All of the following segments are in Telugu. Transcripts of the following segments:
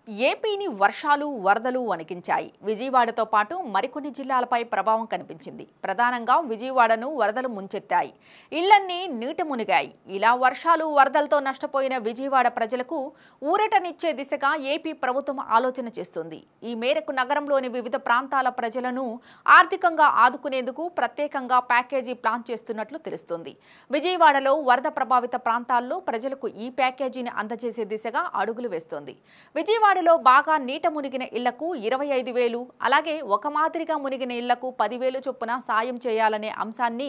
ఏపీని వర్షాలు వరదలు వణికించాయి. విజయవాడతో పాటు మరికొన్ని జిల్లాలపై ప్రభావం కనిపించింది. ప్రధానంగా విజయవాడను వరదలు ముంచెత్తాయి. ఇళ్లన్నీ నీట మునిగాయి. ఇలా వర్షాలు వరదలతో నష్టపోయిన విజయవాడ ప్రజలకు ఊరటనిచ్చే దిశగా ఏపీ ప్రభుత్వం ఆలోచన చేస్తుంది. ఈ మేరకు నగరంలోని వివిధ ప్రాంతాల ప్రజలను ఆర్థికంగా ఆదుకునేందుకు ప్రత్యేకంగా ప్యాకేజీ ప్లాన్ చేస్తున్నట్లు తెలుస్తోంది. విజయవాడలో వరద ప్రభావిత ప్రాంతాల్లో ప్రజలకు ఈ ప్యాకేజీని అందజేసే దిశగా అడుగులు వేస్తోంది. విజయవాడలో బాగా నీట మునిగిన ఇళ్లకు 25,000, అలాగే ఒక మాదిరిగా మునిగిన ఇళ్లకు 10,000 చొప్పున సాయం చేయాలనే అంశాన్ని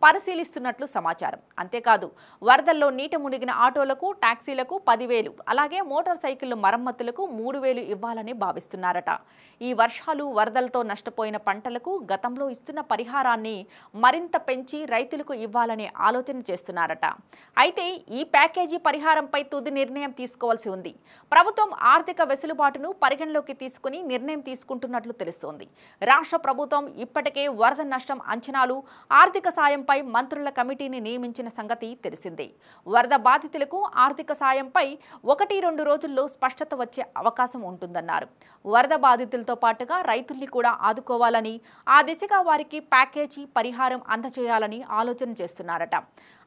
పరిశీలిస్తున్నట్లు సమాచారం. అంతేకాదు, వరదల్లో నీట మునిగిన ఆటోలకు, టాక్సీలకు 10,000, అలాగే మోటార్ సైకిళ్ల మరమ్మతులకు 3,000 ఇవ్వాలని భావిస్తున్నారట. ఈ వర్షాలు వరదలతో నష్టపోయిన పంటలకు గతంలో ఇస్తున్న పరిహారాన్ని మరింత పెంచి రైతులకు ఇవ్వాలనే ఆలోచన చేస్తున్నారట. అయితే ఈ ప్యాకేజీ పరిహారంపై తుది నిర్ణయం తీసుకోవాల్సి ఉంది. ప్రభుత్వం ఆర్థిక వెసులుబాటును పరిగణలోకి తీసుకుని నిర్ణయం తీసుకుంటున్నట్లు తెలుస్తోంది. రాష్ట్ర ప్రభుత్వం ఇప్పటికే వరద నష్టం అంచనాలు, ఆర్థిక సాయంపై మంత్రుల కమిటీని నియమించిన సంగతి తెలిసిందే. వరద బాధితులకు ఆర్థిక సాయంపై 1-2 రోజుల్లో స్పష్టత వచ్చే అవకాశం ఉంటుందన్నారు. వరద బాధితులతో పాటుగా రైతుల్ని కూడా ఆదుకోవాలని, ఆ దిశగా వారికి ప్యాకేజీ పరిహారం అందజేయాలని ఆలోచన చేస్తున్నారట.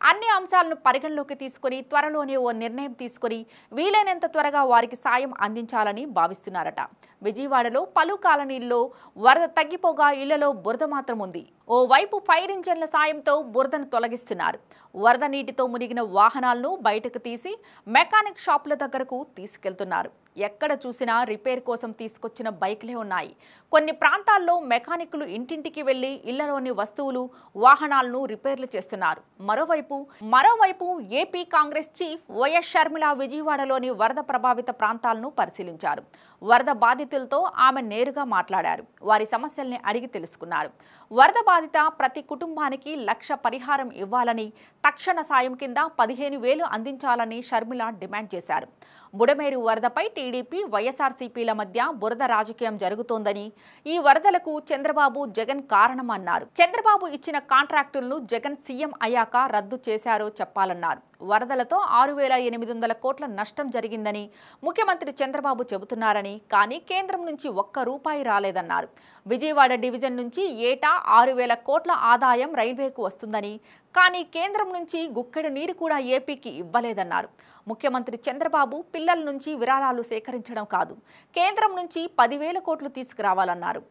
అన్ని అంశాలను పరిగణలోకి తీసుకుని త్వరలోనే ఓ నిర్ణయం తీసుకుని వీలైనంత త్వరగా వారికి సాయం అందించాలని భావిస్తున్నారట. విజయవాడలో పలు కాలనీల్లో వరద తగ్గిపోగా ఇళ్లలో బురద మాత్రం ఉంది. ఓవైపు ఫైర్ ఇంజన్ల సాయంతో బురదను తొలగిస్తున్నారు. వరద నీటితో మునిగిన వాహనాలను బయటకు తీసి మెకానిక్ షాపుల దగ్గరకు తీసుకెళ్తున్నారు. ఎక్కడ చూసినా రిపేర్ కోసం తీసుకొచ్చిన బైక్లే ఉన్నాయి. కొన్ని ప్రాంతాల్లో మెకానిక్లు ఇంటింటికి వెళ్లి ఇళ్లలోని వస్తువులు, వాహనాలను రిపేర్లు చేస్తున్నారు. మరోవైపు AP Congress chief YS Sharmila విజయవాడలోని వరద ప్రభావిత ప్రాంతాలను పరిశీలించారు. వరద బాధితులతో ఆమె నేరుగా మాట్లాడారు. వారి సమస్యల్ని అడిగి తెలుసుకున్నారు. వరద బాధిత ప్రతి కుటుంబానికి 1,00,000 పరిహారం ఇవ్వాలని, తక్షణ సాయం కింద 15,000 అందించాలని షర్మిల డిమాండ్ చేశారు. బుడమేరు వరదపై టీడీపీ, వైఎస్ఆర్సీపీల మధ్య బురద రాజకీయం జరుగుతోందని, ఈ వరదలకు చంద్రబాబు, జగన్ కారణమన్నారు. చంద్రబాబు ఇచ్చిన కాంట్రాక్టులను జగన్ సీఎం అయ్యాక రద్దు చేశారో చెప్పాలన్నారు. వరదలతో 6,800 కోట్ల నష్టం జరిగిందని ముఖ్యమంత్రి చంద్రబాబు చెబుతున్నారని, కానీ కేంద్రం నుంచి ఒక్క రూపాయి రాలేదన్నారు. విజయవాడ డివిజన్ నుంచి ఏటా 6,000 కోట్ల ఆదాయం రైల్వేకు వస్తుందని, కానీ కేంద్రం నుంచి గుక్కెడు నీరు కూడా ఏపీకి ఇవ్వలేదన్నారు. ముఖ్యమంత్రి చంద్రబాబు పిల్లల నుంచి విరాళాలు సేకరించడం కాదు, కేంద్రం నుంచి 10,000 కోట్లు తీసుకురావాలన్నారు.